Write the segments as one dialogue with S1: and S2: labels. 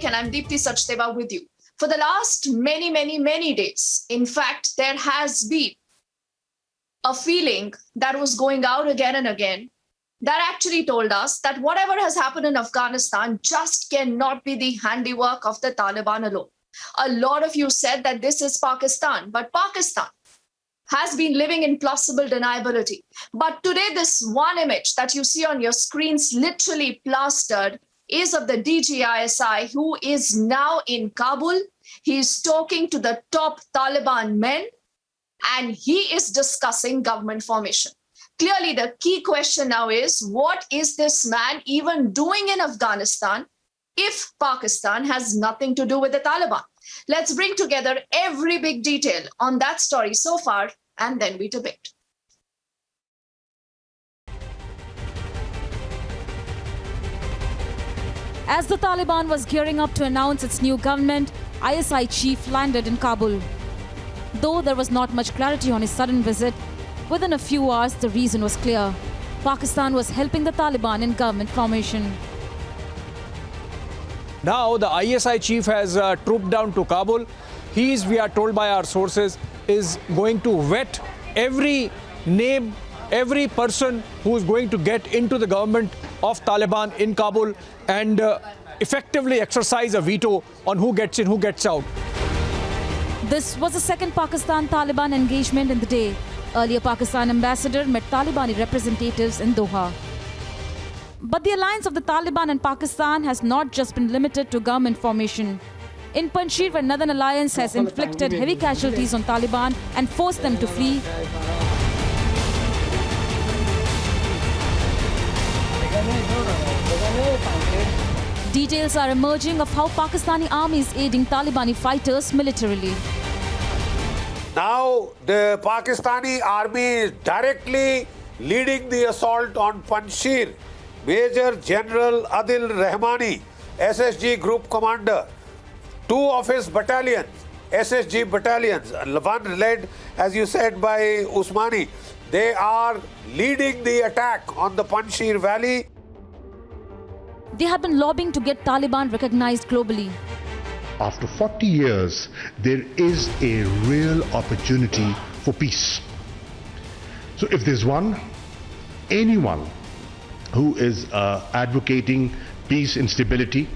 S1: Parekh and I'm Deepthi Sachdeva with you. For the last many days, in fact, there has been a feeling that was going out again and again that actually told us that whatever has happened in Afghanistan just cannot be the handiwork of the Taliban alone. A lot of you said that this is Pakistan, but Pakistan has been living in plausible deniability. But today, this one image that you see on your screens, literally plastered, is of the DG ISI, who is now in Kabul. He is talking to the top Taliban men, and he is discussing government formation. Clearly, the key question now is, what is this man even doing in Afghanistan if Pakistan has nothing to do with the Taliban? Let's bring together every big detail on that story so far, and then we debate.
S2: As the Taliban was gearing up to announce its new government, ISI chief landed in Kabul. Though there was not much clarity on his sudden visit, within a few hours the reason was clear. Pakistan was helping the Taliban in government formation.
S3: Now the ISI chief has trooped down to Kabul. He is, we are told by our sources, is going to vet every name, every person who is going to get into the government of Taliban in Kabul and effectively exercise a veto on who gets in, who gets out.
S2: This was the second Pakistan-Taliban engagement in the day. Earlier, Pakistan ambassador met Talibani representatives in Doha. But the alliance of the Taliban and Pakistan has not just been limited to government formation. In Panjshir, where Northern Alliance has inflicted heavy casualties on Taliban and forced them to flee, details are emerging of how Pakistani army is aiding Talibani fighters militarily.
S4: Now the Pakistani army is directly leading the assault on Panjshir. Major General Adil Rahmani, SSG Group Commander, two of his battalions, SSG battalions, one led, as you said, by Usmani, they are leading the attack on the Panjshir Valley.
S2: They have been lobbying to get Taliban recognized globally.
S5: After 40 years, there is a real opportunity for peace. So if there's anyone who is advocating peace and stability,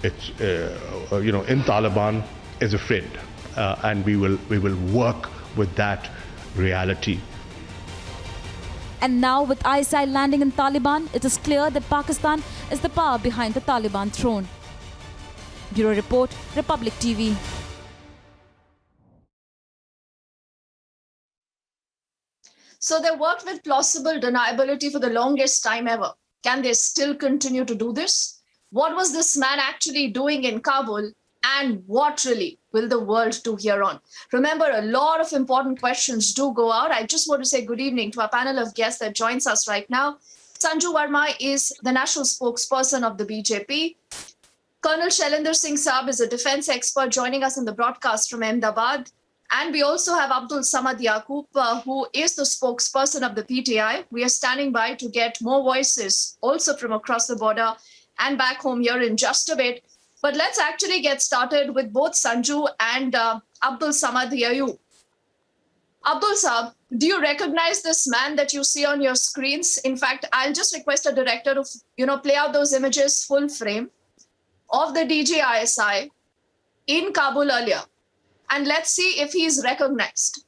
S5: it's in Taliban is a friend, and we will work with that reality.
S2: And now with ISI landing in Taliban, it is clear that Pakistan is the power behind the Taliban throne. Bureau Report, Republic TV.
S1: So they worked with plausible deniability for the longest time ever. Can they still continue to do this? What was this man actually doing in Kabul? And what really will the world do here on? Remember, a lot of important questions do go out. I just want to say good evening to our panel of guests that joins us right now. Sanju Verma is the national spokesperson of the BJP. Colonel Shailendra Singh Saab is a defense expert joining us in the broadcast from Ahmedabad. And we also have Abdul Samad Yaqub, who is the spokesperson of the PTI. We are standing by to get more voices also from across the border and back home here in just a bit. But let's actually get started with both Sanju and Abdul Samad Yaqub. Abdul Saab, do you recognize this man that you see on your screens? In fact, I'll just request a director to play out those images full frame of the DG ISI in Kabul earlier. And let's see if he's recognized.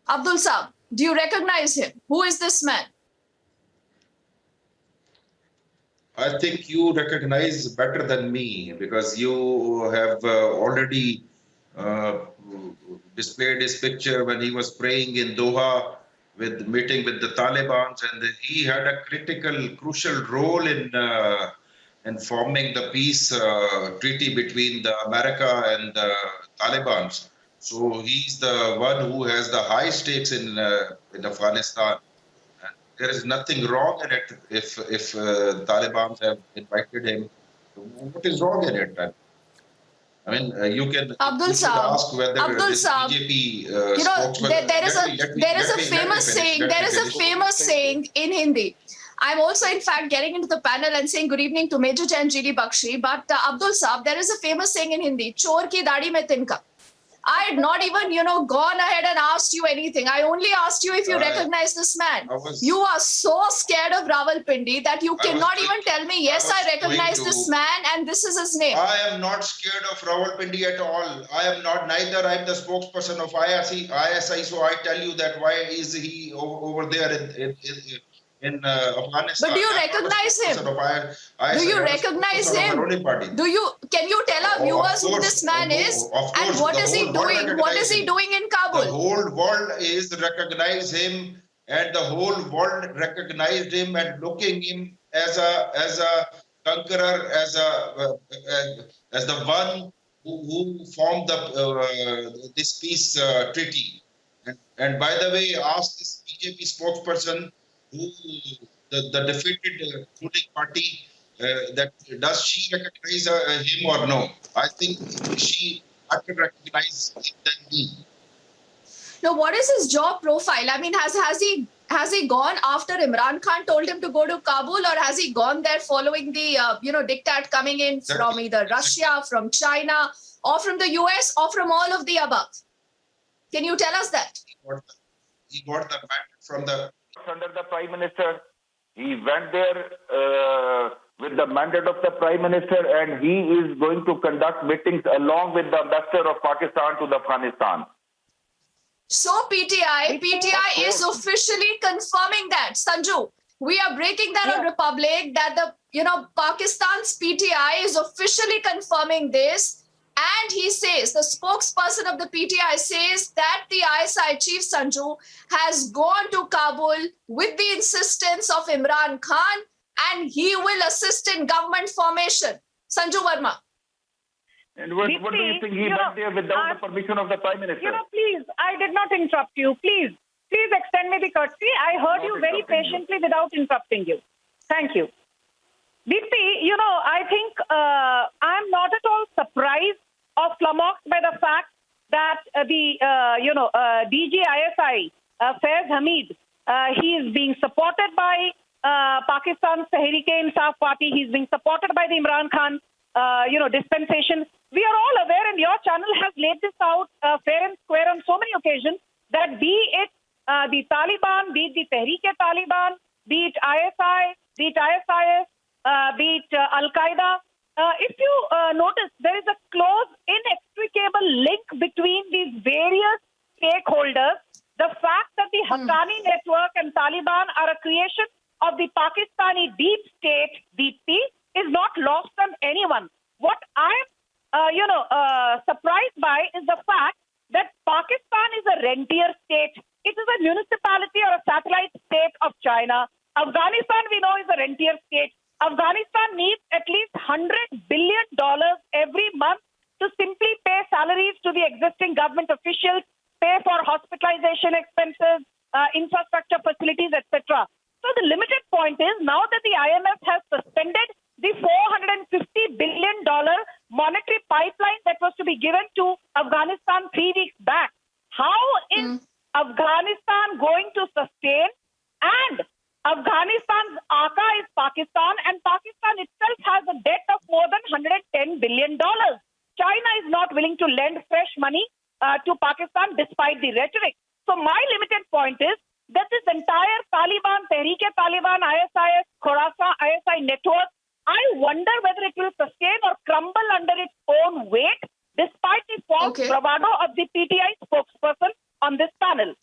S1: Abdul Saab, do you recognize him? Who is this man?
S6: I think you recognize better than me because you have already displayed his picture when he was praying in Doha with meeting with the Taliban, and he had a crucial role in forming the peace treaty between the America and the Taliban. So he's the one who has the high stakes in Afghanistan. And there is nothing wrong in it if Taliban have invited him. What is wrong in it? I mean, you can ask whether this BJP
S1: there is a famous saying in Hindi. I'm also, in fact, getting into the panel and saying good evening to Major Jain GD Bakshi. But Abdul Saab, there is a famous saying in Hindi, "Chor ki dadi mein tinka." I had not even, gone ahead and asked you anything. I only asked you if you recognize this man. You are so scared of Rawalpindi that you cannot even tell me, yes, I recognize this man and this is his name.
S6: I am not scared of Rawalpindi at all. I am not, neither I am the spokesperson of ISI, so I tell you that why is he over there in Afghanistan.
S1: But do you recognize him? Do you recognize him? Can you tell our viewers who this man is and what is he doing? What is he doing in Kabul?
S6: The whole world is recognize him, and the whole world recognized him and looking him as a conqueror, as the one who formed this peace treaty. And by the way, ask this BJP spokesperson, who the defeated ruling party, that does she recognize him or no? I think she had to recognize him than me.
S1: Now, what is his job profile? I mean, has he gone after Imran Khan told him to go to Kabul, or has he gone there following the diktat coming in from either Russia, from China, or from the US, or from all of the above? Can you tell us that?
S6: He got the mandate from the
S7: under the Prime Minister. He went there with the mandate of the Prime Minister, and he is going to conduct meetings along with the ambassador of Pakistan to Afghanistan.
S1: So PTI is officially confirming that. Sanju, we are breaking that on Republic, that Pakistan's PTI is officially confirming this. And he says, the spokesperson of the PTI says that the ISI chief, Sanju, has gone to Kabul with the insistence of Imran Khan, and he will assist in government formation. Sanju Verma.
S7: And what do you think? He went there without the permission of the Prime Minister?
S8: Please, I did not interrupt you. Please extend me the courtesy. I heard you very patiently without interrupting you. Thank you. Deepti, I think I'm not at all surprised or flummoxed by the fact that the DG ISI, Faiz Hamid, he is being supported by Pakistan's Tehreek-e-Insaf Party. He's being supported by the Imran Khan, dispensation. We are all aware, and your channel has laid this out fair and square on so many occasions, that be it the Taliban, be it the Tehreek-e-Taliban, be it ISI, be it ISIS, be it Al-Qaeda, if you notice, there is a close, inextricable link between these various stakeholders. The fact that the Haqqani network and Taliban are a creation of the Pakistani deep state, DP, is not lost on anyone. What I'm, surprised by is the fact that Pakistan is a rentier state. It is a municipality or a satellite state of China. Afghanistan, we know, is a rentier state. Afghanistan needs at least $100 billion every month to simply pay salaries to the existing government officials, pay for hospitalization expenses, infrastructure facilities, etc. So the limited point is, now that the IMF has suspended the $450 billion monetary pipeline that was to be given to Afghanistan 3 weeks back, how is Afghanistan going to sustain? And Afghanistan's ACA is Pakistan, and Pakistan itself has a debt of more than $110 billion. China is not willing to lend fresh money to Pakistan despite the rhetoric. So my limited point is that this entire Taliban, Tehreek-e-Taliban, ISIS, Khorasan, ISI network, I wonder whether it will sustain or crumble under its own weight despite the false bravado of the PTI spokesperson on this panel.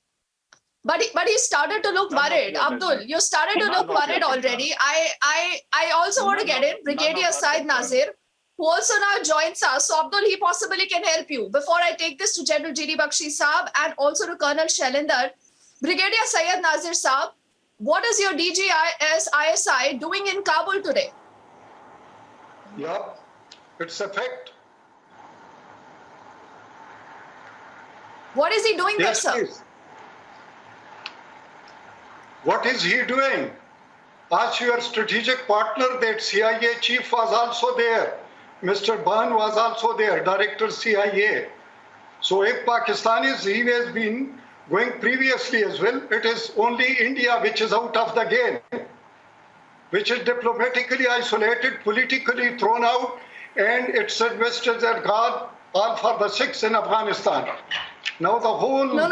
S1: But he started to look worried. Abdul, you started to look worried already. I also want to get in Brigadier Syed Nazir, who also now joins us. So Abdul, he possibly can help you. Before I take this to General GD Bakshi Saab and also to Colonel Shailendar, Brigadier Syed Nazir Saab, what is your DGIS ISI doing in Kabul today?
S9: Yeah, it's a fact.
S1: What is he doing there, sir?
S9: Please. What is he doing? Ask your strategic partner that CIA chief was also there. Mr. Ban was also there, director CIA. So if Pakistanis, he has been going previously as well, it is only India which is out of the game. which is diplomatically isolated, politically thrown out, and its investors are gone, all for the six in Afghanistan. Now the whole
S1: No.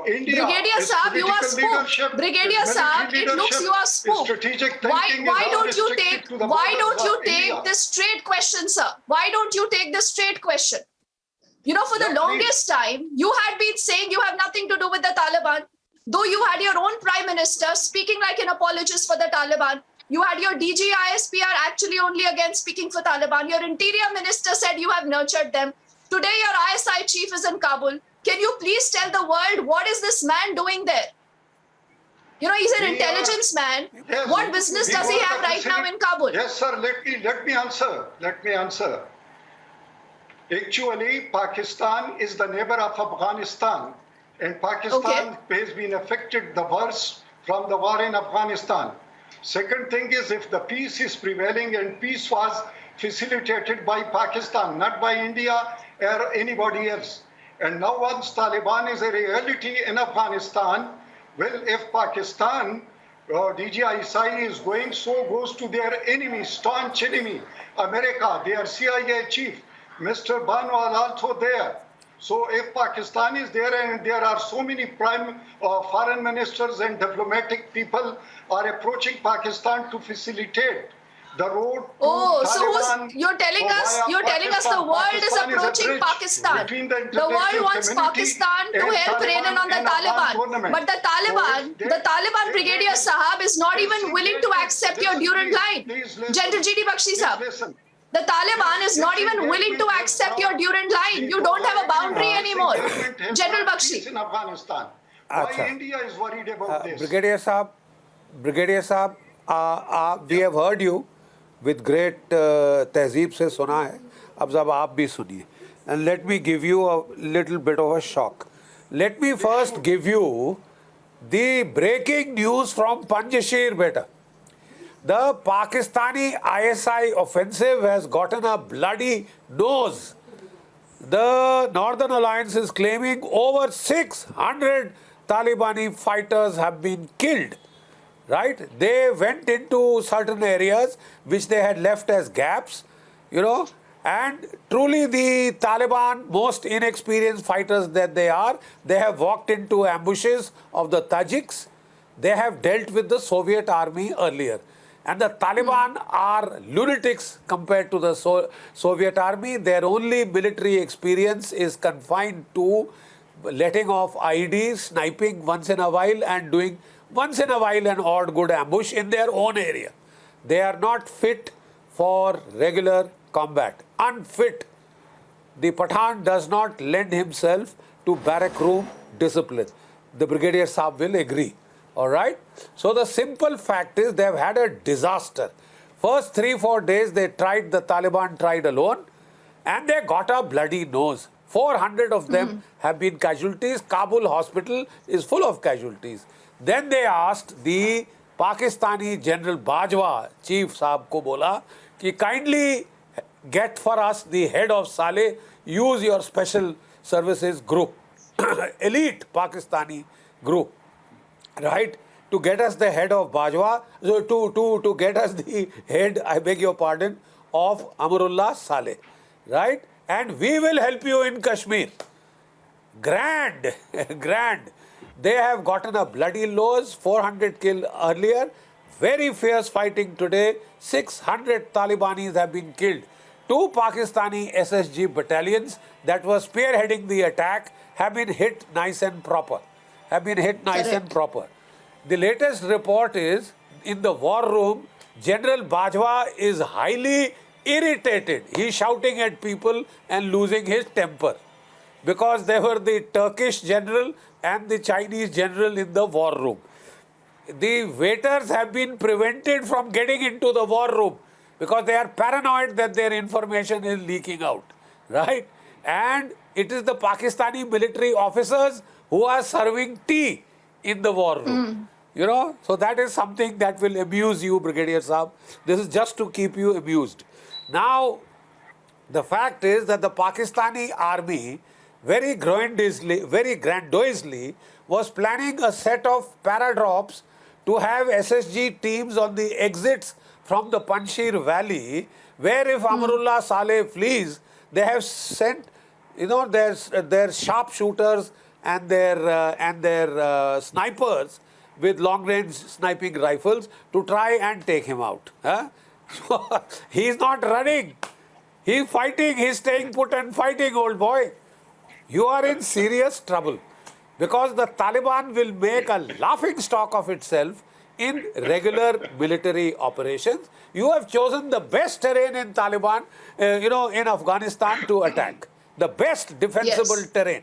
S9: India
S1: Brigadier
S9: is
S1: Saab, you are
S9: political
S1: spooked.
S9: leadership,
S1: Brigadier
S9: is
S1: Saab,
S9: military
S1: it looks
S9: leadership,
S1: you are
S9: is
S1: spooked.
S9: strategic
S1: Why
S9: thinking
S1: don't
S9: is
S1: you
S9: restricted
S1: take
S9: to the
S1: why
S9: borders
S1: don't you
S9: of
S1: take
S9: India.
S1: this straight question, sir? Why don't you take this straight question? You know, for the
S9: Yeah,
S1: longest time, you had been saying you have nothing to do with the Taliban, though you had your own prime minister speaking like an apologist for the Taliban. You had your DG ISPR actually only again speaking for Taliban. Your interior minister said you have nurtured them. Today, your ISI chief is in Kabul. Can you please tell the world what is this man doing there? You know, he's an intelligence man.
S9: Yes,
S1: What business
S9: we
S1: does he
S9: got
S1: have
S9: the
S1: right now
S9: facility.
S1: in Kabul?
S9: Yes, sir. Let me answer. Let me answer. Actually, Pakistan is the neighbor of Afghanistan, and Pakistan has been affected the worst from the war in Afghanistan. Second thing is, if the peace is prevailing, and peace was facilitated by Pakistan, not by India or anybody else. And now once Taliban is a reality in Afghanistan, well, if Pakistan, DGISI is going, so goes to their enemy, staunch enemy, America, their CIA chief, Mr. Ban was also there. So if Pakistan is there and there are so many foreign ministers and diplomatic people are approaching Pakistan to facilitate the road to
S1: So
S9: Taliban,
S1: you're telling us the world is approaching Pakistan. The world wants Pakistan to help rein in on the Taliban. But the Taliban Brigadier Sahab is not even willing to accept your durant line. General G.D. Bakshi Sahab. The Taliban is not even willing to accept your durant line. You don't have a boundary anymore. General Bakshi.
S9: In Afghanistan. Why
S4: Acha.
S9: India is worried about this?
S4: Brigadier Saab, we have heard you with great tehzeeb se suna hai. Ab zab aap bhi suniye. And let me give you a little bit of a shock. Let me first give you the breaking news from Panjshir, beta. The Pakistani ISI offensive has gotten a bloody nose. The Northern Alliance is claiming over 600 Talibani fighters have been killed. Right? They went into certain areas which they had left as gaps, you know, and truly the Taliban, most inexperienced fighters that they are, they have walked into ambushes of the Tajiks. They have dealt with the Soviet army earlier. And the Taliban are lunatics compared to the Soviet army. Their only military experience is confined to letting off IEDs, sniping once in a while and doing once in a while an odd good ambush in their own area. They are not fit for regular combat. Unfit. The Pathan does not lend himself to barrack room discipline. The Brigadier Saab will agree. All right? So the simple fact is they have had a disaster. First 3-4 days the Taliban tried alone and they got a bloody nose. 400 of them have been casualties. Kabul hospital is full of casualties. Then they asked the Pakistani General Bajwa, Chief Saab ko bola, ki kindly get for us the head of Saleh, use your special services group, elite Pakistani group, right, to get us the head of Bajwa, to get us the head, I beg your pardon, of Amarullah Saleh, right, and we will help you in Kashmir. Grand, grand. They have gotten a bloody loss, 400 killed earlier, very fierce fighting today, 600 Talibanis have been killed. 2 Pakistani SSG battalions that were spearheading the attack have been hit nice and proper. The latest report is, in the war room, General Bajwa is highly irritated. He is shouting at people and losing his temper, because they were the Turkish general and the Chinese general in the war room. The waiters have been prevented from getting into the war room because they are paranoid that their information is leaking out, right? And it is the Pakistani military officers who are serving tea in the war room. You know, so that is something that will amuse you, Brigadier Saab. This is just to keep you amused. Now, the fact is that the Pakistani army very grandiosely was planning a set of paradrops to have SSG teams on the exits from the Panjshir Valley, where if Amarullah Saleh flees, they have sent, their sharpshooters and their snipers with long-range sniping rifles to try and take him out. Huh? So, he's not running. He's fighting. He's staying put and fighting, old boy. You are in serious trouble because the Taliban will make a laughing stock of itself in regular military operations. You have chosen the best terrain in Taliban, in Afghanistan to attack. The best defensible terrain.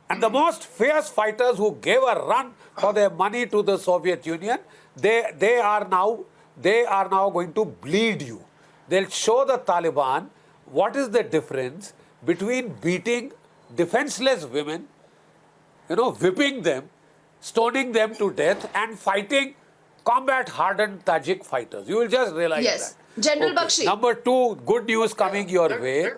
S4: And the most fierce fighters who gave a run for their money to the Soviet Union, they are now going to bleed you. They'll show the Taliban what is the difference between beating defenseless women, whipping them, stoning them to death, and fighting combat-hardened Tajik fighters. You will just realize that.
S1: General Bakshi.
S4: Number two, good news coming your way.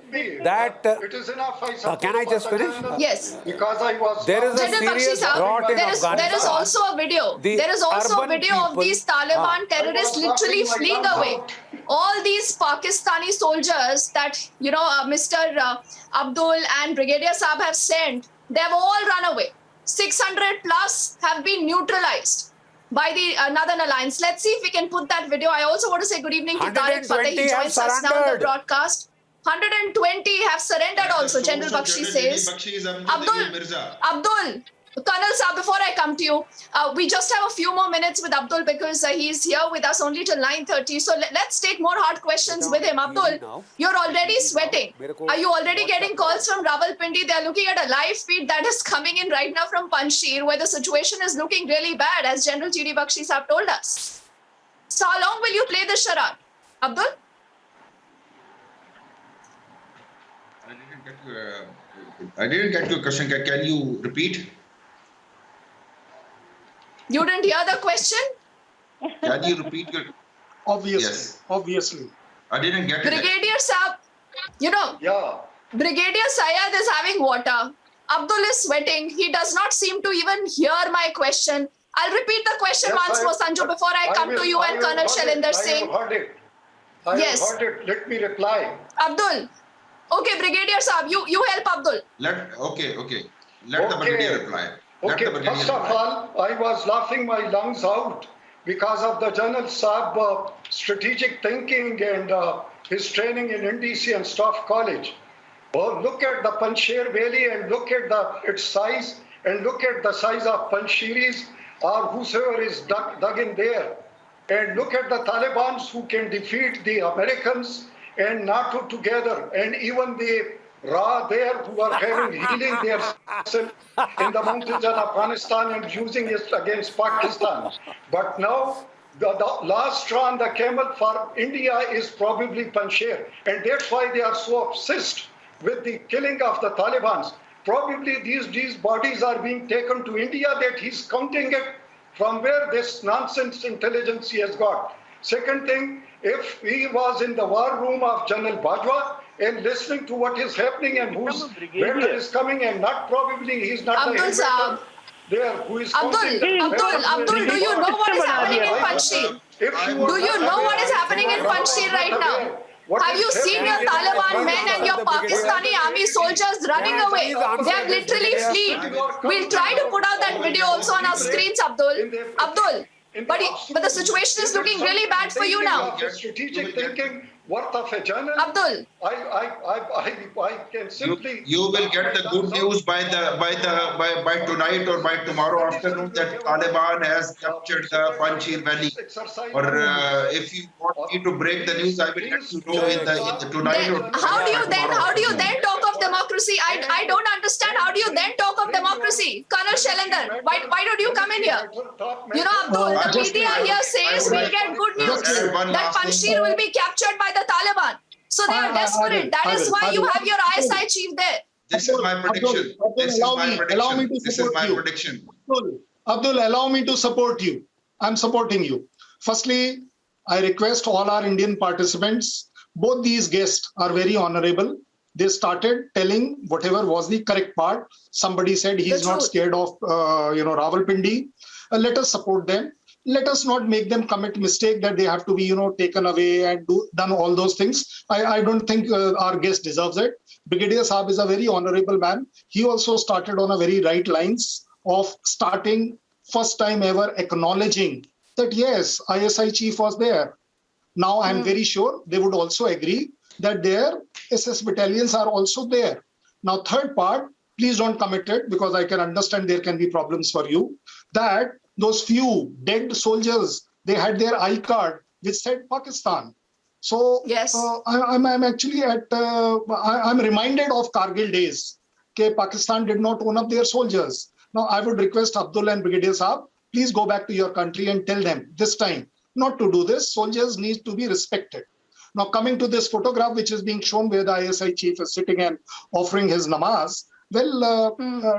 S4: That
S9: it is enough.
S4: can I just finish?
S1: Yes.
S9: Because I was.
S4: There is a
S1: General Bakshi
S4: serious drought in Afghanistan.
S1: there is also a video. There is also a
S4: urban
S1: video of
S4: people-
S1: these Taliban terrorists literally fleeing away. All these Pakistani soldiers that, Mr. Abdul and Brigadier Saab have sent, they have all run away. 600 plus have been neutralized by the Northern Alliance. Let's see if we can put that video. I also want to say good evening to Tariq Fateh. He joins us now in the broadcast. 120 have surrendered also, General Bakshi says. Abdul, Colonel Saab, before I come to you, we just have a few more minutes with Abdul because he's here with us only till 9:30. So let's take more hard questions with him. Abdul, you're already sweating. Are you already getting calls from Rawalpindi? They're looking at a live feed that is coming in right now from Panjshir, where the situation is looking really bad, as General G.D. Bakshi Saab told us. So how long will you play this charade? Abdul?
S6: I didn't get your question. Can you repeat?
S1: You didn't hear the question?
S6: Can you repeat your...
S9: Obviously.
S6: Yes.
S9: Obviously.
S6: I didn't get it.
S1: Brigadier Saab,
S9: Yeah.
S1: Brigadier Syed is having water. Abdul is sweating. He does not seem to even hear my question. I'll repeat the question once more, Sanju, before I come to you and Colonel Shailendra Singh.
S9: I have heard it. I
S1: Yes.
S9: have heard it. Let me reply.
S1: Abdul. Okay, Brigadier Saab, you help Abdul.
S6: Okay. Let the brigadier reply.
S9: Okay, first of all, I was laughing my lungs out because of the General Saab strategic thinking and his training in NDC and Staff College. Oh, look at the Panjshir Valley and look at its size and look at the size of Panjshiris or whosoever is dug in there. And look at the Taliban who can defeat the Americans and NATO together and even the Ra there who are having healing themselves in the mountains of Afghanistan and using it against Pakistan. But now the last straw on the camel for India is probably Panjshir. And that's why they are so obsessed with the killing of the Taliban. Probably these bodies are being taken to India that he's counting it from where this nonsense intelligence he has got. Second thing, if he was in the war room of General Bajwa and listening to what is happening and whose battle is coming and not probably he's not
S1: Abdul
S9: the
S1: Saab.
S9: there who is
S1: Abdul, do you know what is happening in Panjshir? Do you know what is happening in Panjshir right now? Have you seen your Taliban men and your Pakistani army soldiers running away? They have literally fled. We'll try to put out that video also on our screens, Abdul. But the situation is looking really bad for you now.
S9: Strategic thinking worth of a journal.
S1: Abdul.
S9: I can simply.
S6: You will get the good news by tonight or by tomorrow afternoon that Taliban has captured the Panjshir Valley. Or if you want me to break the news, I will let you know in the tonight.
S1: Then, how do you then talk of democracy? I don't understand. How do you then talk of democracy? Colonel Shailendra, why don't you come in here? Abdul, the media here says we'll get good news that Panjshir will be captured by the Taliban. So they are desperate. That is why you have your ISI chief there.
S6: This is my prediction. This is my prediction.
S10: Abdul, allow me to support you. I'm supporting you. Firstly, I request all our Indian participants, both these guests are very honorable. They started telling whatever was the correct part. Somebody said he's not scared of, Rawalpindi. Let us support them. let us not make them commit mistake that they have to be, taken away and done all those things. I don't think our guest deserves it. Brigadier Saab is a very honorable man. He also started on a very right lines of starting first time ever acknowledging that yes, ISI chief was there. Now I'm very sure they would also agree that their SS battalions are also there. Now third part, please don't commit it because I can understand there can be problems for you, that those few dead soldiers, they had their I card which said Pakistan. So
S1: Yes.
S10: I'm actually I'm reminded of Kargil days. Okay, Pakistan did not own up their soldiers. Now I would request Abdul and Brigadier Saab, please go back to your country and tell them this time not to do this. Soldiers need to be respected. Now coming to this photograph which is being shown where the ISI chief is sitting and offering his namaz, well,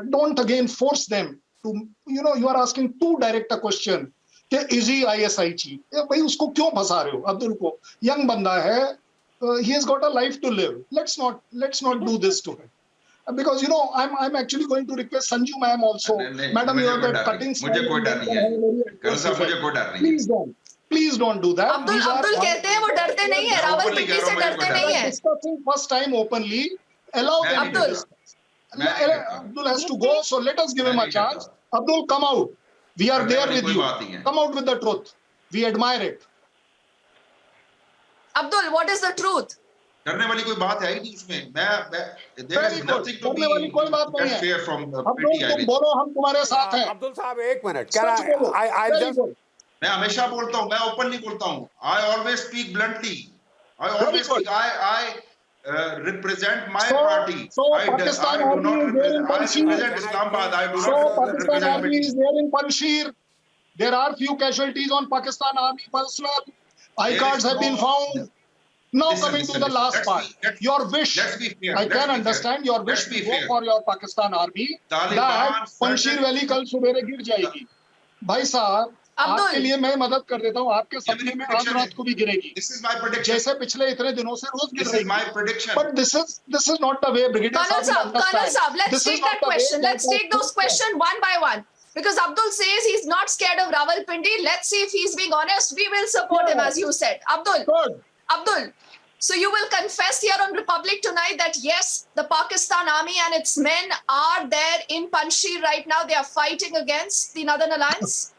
S10: don't again force them to, you are asking too direct a question. Is he ISI chief? भाई उसको क्यों फंसा रहे हो अब्दुल को? Young बंदा है, he has got a life to live. Let's not do this to him. Because I'm actually going to request Sanju ma'am also. Madam, you are the cutting.
S6: मुझे कोई डर नहीं है. कल साहब मुझे कोई डर नहीं है.
S10: Please don't do that.
S1: Abdul कहते हैं वो डरते नहीं है, रावलपिंडी से डरते नहीं है.
S10: Discussing first time openly, allow them to discuss. Abdul has to go, so let us give him a chance. Abdul, come out. We are there with you. Come out with the truth. We admire it.
S1: Abdul, what is the truth?
S6: करने वाली कोई बात है ही नहीं उसमें. there is nothing to
S10: करने वाली कोई बात नहीं है.
S6: fear from the
S10: अब्दुल तुम बोलो, हम तुम्हारे साथ हैं.
S4: अब्दुल साहब एक मिनट. I just
S6: मैं हमेशा बोलता हूँ, मैं ओपनली बोलता हूँ. I always speak bluntly. I represent my party.
S10: So
S6: I
S10: Pakistan
S6: do not
S10: Army is there in
S6: represent
S10: Panjshir.
S6: Islamabad. I do
S10: So
S6: not
S10: Pakistan
S6: represent
S10: Army is there in Panjshir. There are few casualties on Pakistan Army personnel. I cards have been found. Now coming to the last part, your wish.
S6: Let's be fair.
S10: I can understand your wish to go for your Pakistan Army. That Panjshir Valley कल सुबेरे गिर जाएगी. भाई साहब, आपके लिए मैं मदद कर देता हूँ. आपके सपने में आज रात को भी गिरेगी.
S6: This is my prediction.
S10: जैसे पिछले इतने दिनों से रोज गिर
S6: This
S10: रही
S6: is my prediction.
S10: But this is not the way. Brigadier
S1: Colonel Saab, let's take that question. Let's take those questions one by one. Because Abdul says he's not scared of Rawalpindi. Let's see if he's being honest. We will support him, as you said. Abdul, so you will confess here on Republic tonight that yes, the Pakistan Army and its men are there in Panjshir right now. They are fighting against the Northern Alliance.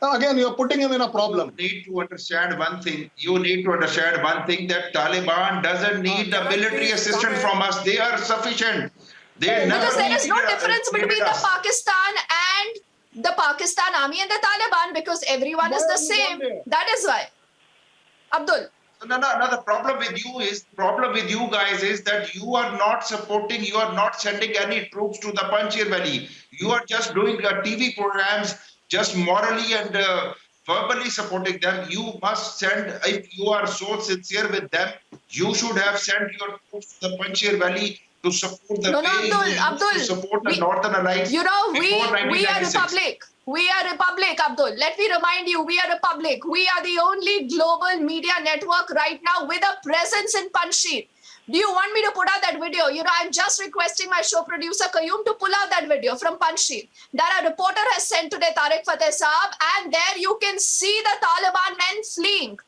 S10: Again, you are putting him in a problem.
S6: You need to understand one thing. That Taliban doesn't need the military assistance from us. They are sufficient.
S1: Because there is no difference between the Pakistan and the Pakistan Army and the Taliban, because everyone is the same. That is why. Abdul.
S6: No. The problem with you guys is that you are not supporting, you are not sending any troops to the Panjshir Valley. You are just doing TV programs, just morally and verbally supporting them. You must send, if you are so sincere with them, you should have sent your troops to the Panjshir Valley to support the
S1: Abdul,
S6: to support the Northern Alliance.
S1: We are Republic. We are Republic, Abdul. Let me remind you, we are Republic. We are the only global media network right now with a presence in Panjshir. Do you want me to put out that video? I'm just requesting my show producer, Qayyum, to pull out that video from Panjshir that a reporter has sent today, Tariq Fateh Saab, and there you can see the Taliban men fleeing.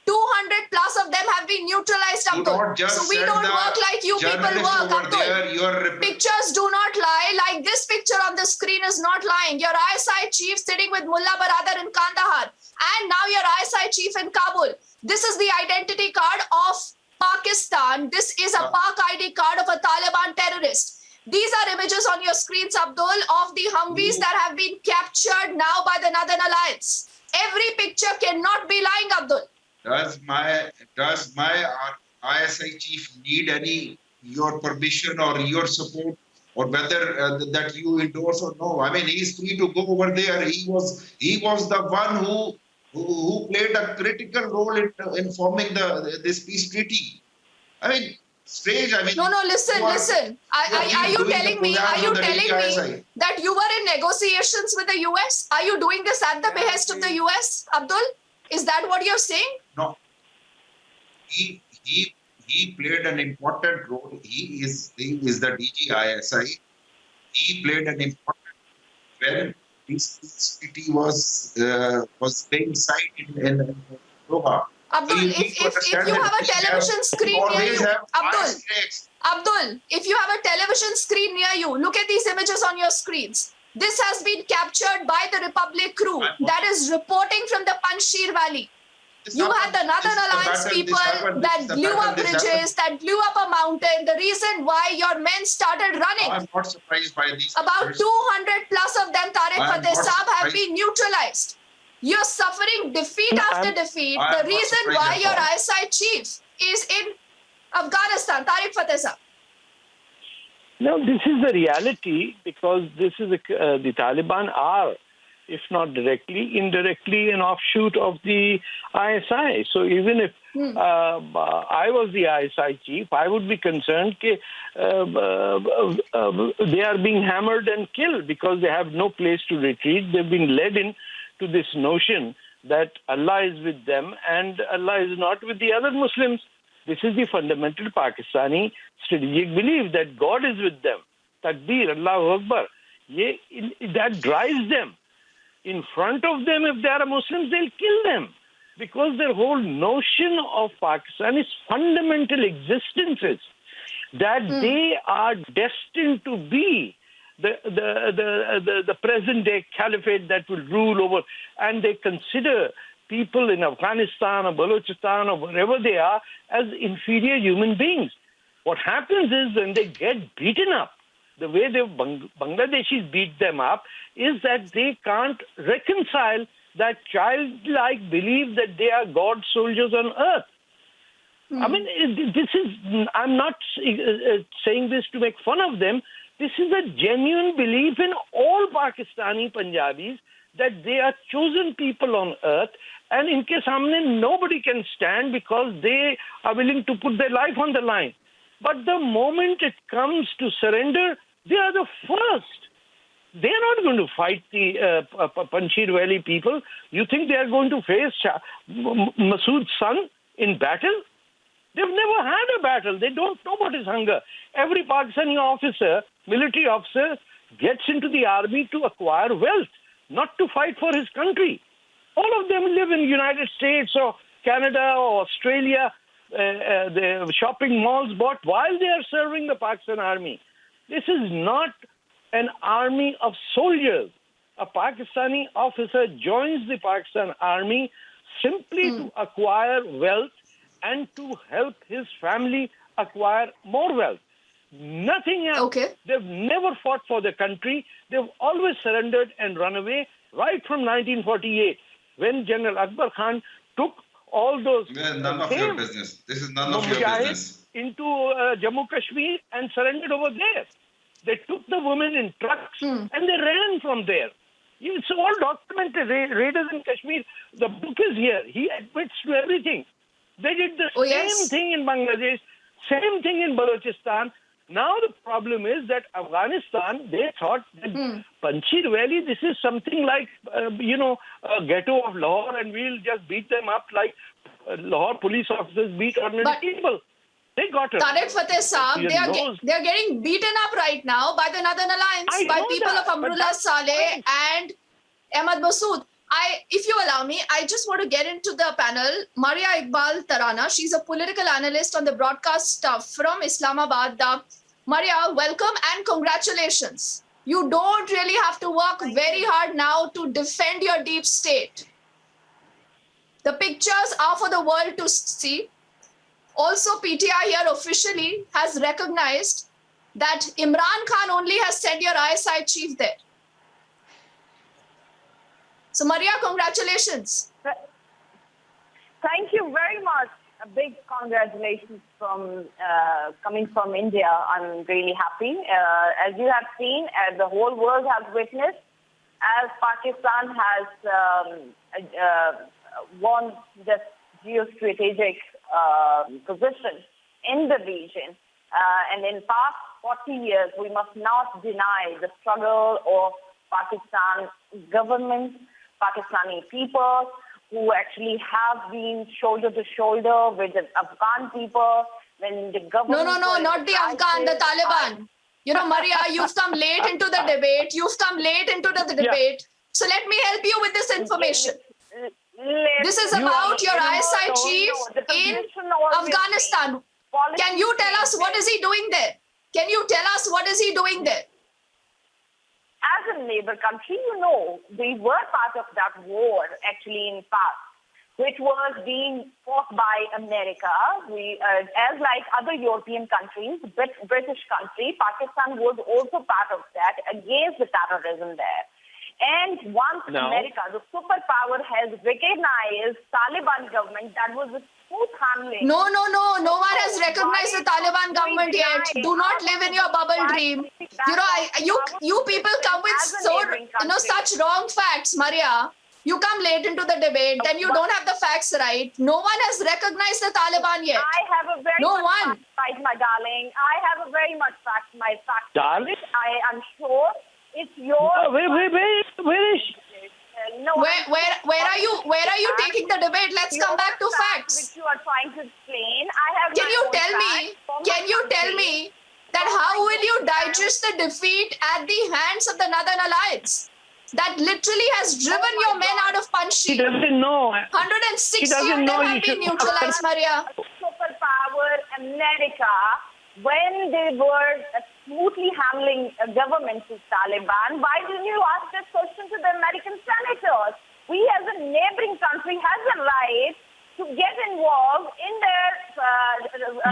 S1: 200 plus of them have been neutralized, Abdul. So we don't work like you people work, Abdul. Pictures do not lie. Like this picture on the screen is not lying. Your ISI chief sitting with Mullah Baradar in Kandahar, and now your ISI chief in Kabul. This is the identity card of Pakistan. This is a Pak ID card of a Taliban terrorist. These are images on your screens, Abdul, of the Humvees that have been captured now by the Northern Alliance. Every picture cannot be lying, Abdul.
S6: Does my ISI chief need your permission or your support, or whether that you endorse or no? I mean, he's free to go over there. He was the one who played a critical role in forming this peace treaty. I mean, strange. I mean,
S1: no. Listen. Are you telling me that you were in negotiations with the US? Are you doing this at the behest of the US, Abdul? Is that what you're saying?
S6: No. He played an important role. He is the DG ISI. He played an important role peace treaty was being signed in Doha.
S1: Abdul,
S6: So you need to
S1: if you
S6: understand
S1: have
S6: that
S1: a television screen near
S6: always
S1: you,
S6: have
S1: Abdul,
S6: bias traits.
S1: Abdul, if you have a television screen near you, look at these images on your screens. This has been captured by the Republic crew that is reporting from the Panjshir Valley. You had the Northern Alliance people that blew up bridges, that blew up a mountain. The reason why your men started running.
S6: I'm not surprised by these.
S1: About 200 plus of them, Tariq
S6: I'm
S1: Fateh
S6: not
S1: Saab, have
S6: surprised.
S1: been neutralized. You're suffering defeat after defeat.
S6: I'm
S1: The
S6: not
S1: reason
S6: surprised
S1: why
S6: at
S1: your
S6: all.
S1: ISI chief is in Afghanistan. Tariq Fateh Saab.
S11: No, this is the reality because this is the Taliban are, if not directly, indirectly an offshoot of the ISI. So even if I was the ISI chief, I would be concerned that they are being hammered and killed because they have no place to retreat. They've been led into this notion that Allah is with them and Allah is not with the other Muslims. This is the fundamental Pakistani strategic belief that God is with them. Takbir, Allahu Akbar. That drives them. In front of them, if they are Muslims, they'll kill them. Because their whole notion of Pakistan is fundamental existences. That they are destined to be the present day caliphate that will rule over. And they consider people in Afghanistan or Balochistan or wherever they are as inferior human beings. What happens is when they get beaten up, the way the Bangladeshis beat them up is that they can't reconcile that childlike belief that they are God's soldiers on earth. I mean, I'm not saying this to make fun of them. This is a genuine belief in all Pakistani Punjabis that they are chosen people on earth and inke samne nobody can stand because they are willing to put their life on the line. But the moment it comes to surrender, they are the first. They are not going to fight the Panjshir Valley people. You think they are going to face Masood's son in battle? They've never had a battle. They don't know what is hunger. Every Pakistani officer, military officer, gets into the army to acquire wealth, not to fight for his country. All of them live in the United States or Canada or Australia. The shopping malls bought while they are serving the Pakistan army. This is not an army of soldiers. A Pakistani officer joins the Pakistan army simply to acquire wealth and to help his family acquire more wealth. Nothing else.
S1: Okay.
S11: They've never fought for the country. They've always surrendered and run away right from 1948 when General Akbar Khan took all those
S6: none of your business. This is none of your business.
S11: Into Jammu Kashmir and surrendered over there. They took the women in trucks and they ran from there. It's all documented. Raiders in Kashmir. The book is here. He admits to everything. They did the same thing in Bangladesh, same thing in Balochistan. Now the problem is that Afghanistan, they thought that Panjshir Valley, this is something like, a ghetto of Lahore and we'll just beat them up like Lahore police officers beat ordinary people. They got it.
S1: Tariq Fateh Saab, they are getting beaten up right now by the Northern Alliance, by people of Amrullah Saleh and Ahmad Masood. If you allow me, I just want to get into the panel. Maria Iqbal Tarana, she's a political analyst on the broadcast staff from Islamabad. Maria, welcome and congratulations. You don't really have to work very hard now to defend your deep state. The pictures are for the world to see. Also, PTI here officially has recognized that Imran Khan only has sent your ISI chief there. So, Maria, congratulations.
S8: Thank you very much. A big congratulations from coming from India. I'm really happy. As you have seen, as the whole world has witnessed, as Pakistan has won this geostrategic position in the region. And in past 40 years, we must not deny the struggle of Pakistan government, Pakistani people, who actually have been shoulder to shoulder with the Afghan people when the government...
S1: No, not the Afghan, the Taliban. Maria, you've come late into the debate. So let me help you with this information. This is
S8: You
S1: about your
S8: know,
S1: ISI
S8: don't
S1: chief
S8: know. The
S1: in
S8: position always
S1: Afghanistan.
S8: changes. Policy
S1: Can you tell us what is he doing there? Can you tell us what is he doing there?
S8: As a neighbor country, you know, we were part of that war actually in past, which was being fought by America. We, as like other European countries, British country, Pakistan was also part of that against the terrorism there. And once America, the superpower, has recognized Taliban government, that was a smooth handling.
S1: No one has recognized the Taliban government yet. Do not live in your bubble dream. You know, you people come with such wrong facts, Maria. You come late into the debate, then you don't have the facts right. No one has recognized the Taliban yet.
S8: I have a very much fact right, my darling. I have a very much fact, my fact.
S11: Darling?
S8: I am sure it's your.
S11: Where is she?
S8: No,
S1: where are you taking the debate? Let's come back to facts.
S8: Which you are trying to explain. I have.
S1: Can you tell me that how will you digest the defeat at the hands of the Northern Alliance that literally has driven your men out of Panjshir?
S11: He doesn't know.
S1: 160
S11: He doesn't
S1: of
S11: know
S1: them
S11: you
S1: have been
S11: should-
S1: neutralized, Maria.
S8: Superpower America, when they were smoothly handling government to Taliban, why didn't you ask this question to the American senators? We as a neighboring country has a right to get involved in their...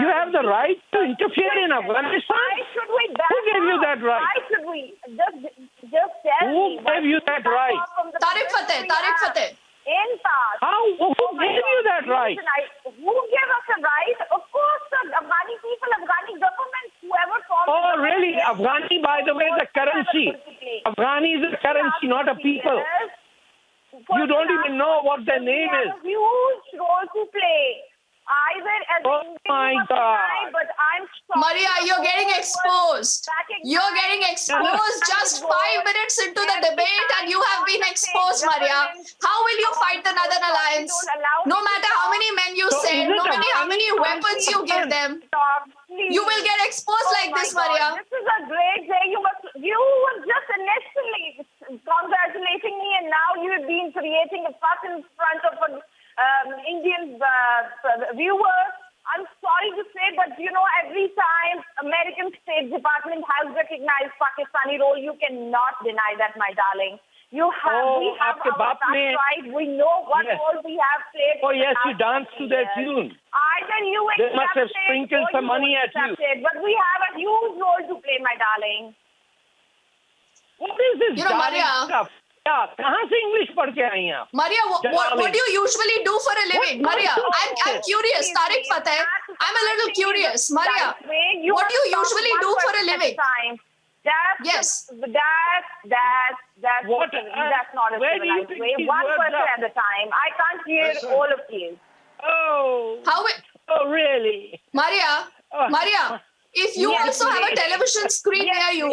S11: You have the right to interfere in Afghanistan?
S8: Why should we back
S11: Who gave you
S8: up?
S11: that right?
S8: Why should we? Just tell me.
S11: Who gave you that right?
S1: Tariq Fateh.
S8: In past.
S11: How? Who gave you that right?
S8: Who gave us a right? Of course, the Afghani people, Afghani government, whoever formed.
S11: Oh, really? Afghani, by the way, the currency. Afghani is a currency, not a people. You don't even know what their name is.
S8: A huge role to play. Either as
S11: my God.
S8: but I'm sorry.
S1: Maria, you're getting exposed. You're getting exposed just 5 minutes into the debate and you have been exposed, Maria. How will you fight the Northern Alliance? No matter how many men you send, no matter how many weapons you give them, you will get exposed like this, Maria.
S8: This is a great day. You were just initially congratulating me and now you've been creating a fuss in front of Indian viewers. I'm sorry to say, but you know, every time American State Department has recognized Pakistani role, you cannot deny that, my darling. We have our facts right. We know what role we have played.
S11: Oh yes, you danced to their tune.
S8: Either you
S11: They must have
S8: accept it
S11: sprinkled
S8: or
S11: some money at you.
S8: But we have a huge role to play, my darling.
S11: What is this darling
S1: Maria,
S11: stuff? Yeah, कहाँ से English पढ़ के आई हैं आप?
S1: Maria, what do you usually do for a living? Maria, I'm curious. Tariq Fateh, I'm a little curious. Maria, what do you usually do for a living? Yes.
S8: That's not a civilized way. One person at a time. I can't hear all of you.
S11: Oh. Oh, really?
S1: Maria, if you also have a television screen near you,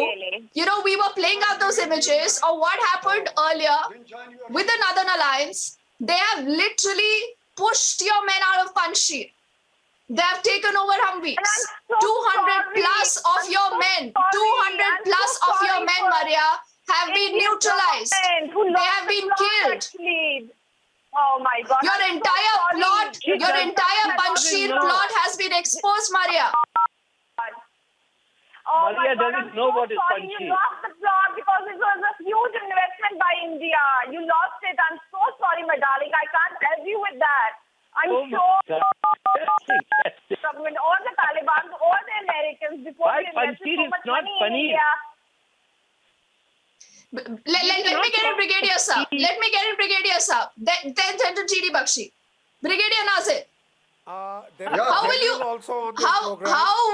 S1: you know, we were playing out those images of what happened earlier with the Northern Alliance. They have literally pushed your men out of Panjshir. They have taken over Humvees. 200 plus of your men, 200 plus of your men, Maria, have been neutralized. They have been killed.
S8: Oh my God.
S1: Your entire plot, your entire Panjshir plot has been exposed, Maria.
S8: Oh
S11: Maria
S8: my God,
S11: doesn't know what is
S8: sorry.
S11: Panjshir.
S8: You lost the plot because it was a huge investment by India. You lost it. I'm so sorry, my darling. I can't help you with that. I'm sure government or the Taliban or the Americans before they invested so much money in India.
S1: Let me get in, Brigadier Sir. Then to GD Bakshi. Brigadier Nazir. How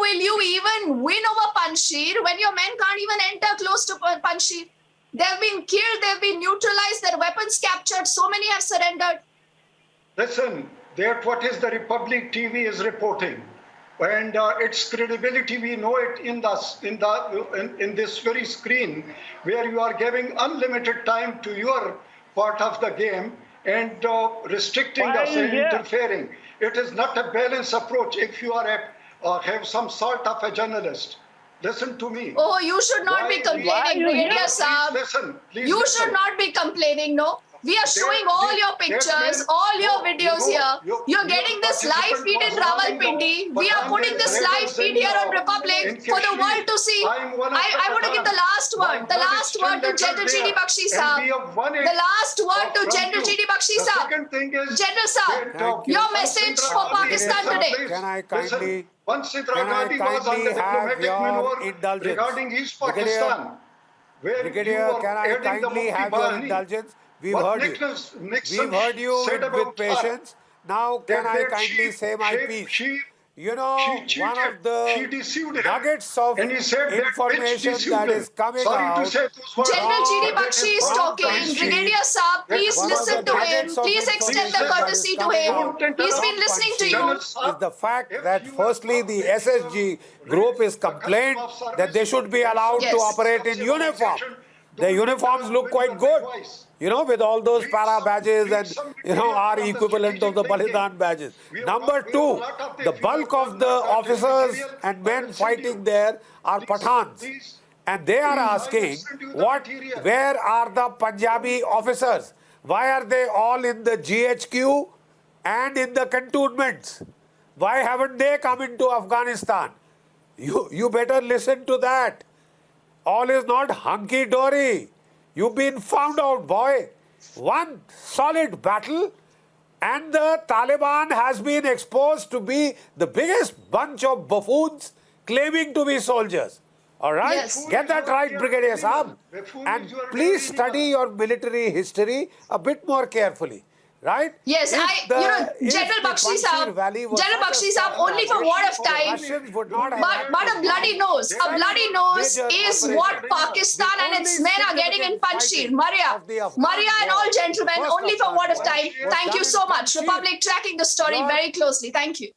S1: will you even win over Panjshir when your men can't even enter close to Panjshir? They've been killed, they've been neutralized, their weapons captured, so many have surrendered.
S9: Listen, that what is the Republic TV is reporting, and its credibility we know it in this very screen where you are giving unlimited time to your part of the game and restricting us and interfering. It is not a balanced approach if you are have some sort of a journalist. Listen to me.
S1: Oh, you should not be complaining, Brigadier Saab.
S9: Listen, please
S1: You
S9: listen.
S1: should not be complaining, no? We are showing all your pictures, all your videos here. You're getting this live feed in Rawalpindi. We are putting this live feed here on Republic for the world to see. I want to give the last word. The last word to General G.D. Bakshi Saab. The last word to General G.D. Bakshi Saab. General Saab, your message for Pakistan today.
S4: Can I kindly,
S9: Once Indira Gandhi was on the diplomatic maneuver regarding East Pakistan, where
S4: Brigadier,
S9: you were
S4: can I
S9: adding the
S4: kindly
S9: Mufti
S4: have your
S9: Bahani.
S4: indulgence? We've
S9: What
S4: heard you.
S9: Nixon
S4: We've heard you
S9: said
S4: with
S9: about her,
S4: patience. Now, can I
S9: that
S4: kindly say my piece? You know,
S9: she cheated,
S4: one of
S9: she
S4: the
S9: deceived him.
S4: nuggets of
S9: And he said that
S4: information
S9: bitch
S4: that
S9: deceived
S4: is
S9: him.
S4: coming
S9: Sorry
S4: out.
S9: to say those words.
S1: General G.D.
S9: but
S1: Bakshi
S9: it
S1: is
S9: from
S1: talking.
S9: Panjshir.
S1: Brigadier Saab, please
S9: One of
S1: listen
S9: the
S1: to him.
S4: nuggets of
S1: Please extend the
S4: information that
S1: courtesy
S4: is
S1: to
S4: coming
S1: him.
S4: out
S1: He's been listening to you.
S4: is the fact that firstly the SSG group is complained that they should be allowed to
S1: Yes.
S4: operate in uniform. The uniforms look quite good, you know, with all those para badges and, you know, our equivalent of the Balidan badges. Number two, the bulk of the officers and men fighting there are Pathans. And they are asking, where are the Punjabi officers? Why are they all in the GHQ and in the cantonments? Why haven't they come into Afghanistan? You better listen to that. All is not hunky-dory. You've been found out, boy. One solid battle and the Taliban has been exposed to be the biggest bunch of buffoons claiming to be soldiers. All right?
S1: Yes.
S4: Get that right, Brigadier Saab. And please study your military history a bit more carefully. Right?
S1: Yes, General Bakshi Saab, only for word of time. But a bloody nose is what Pakistan and its men are getting in Panjshir. Maria and all gentlemen, only for word of time. Thank you so much. Republic tracking the story very closely. Thank you.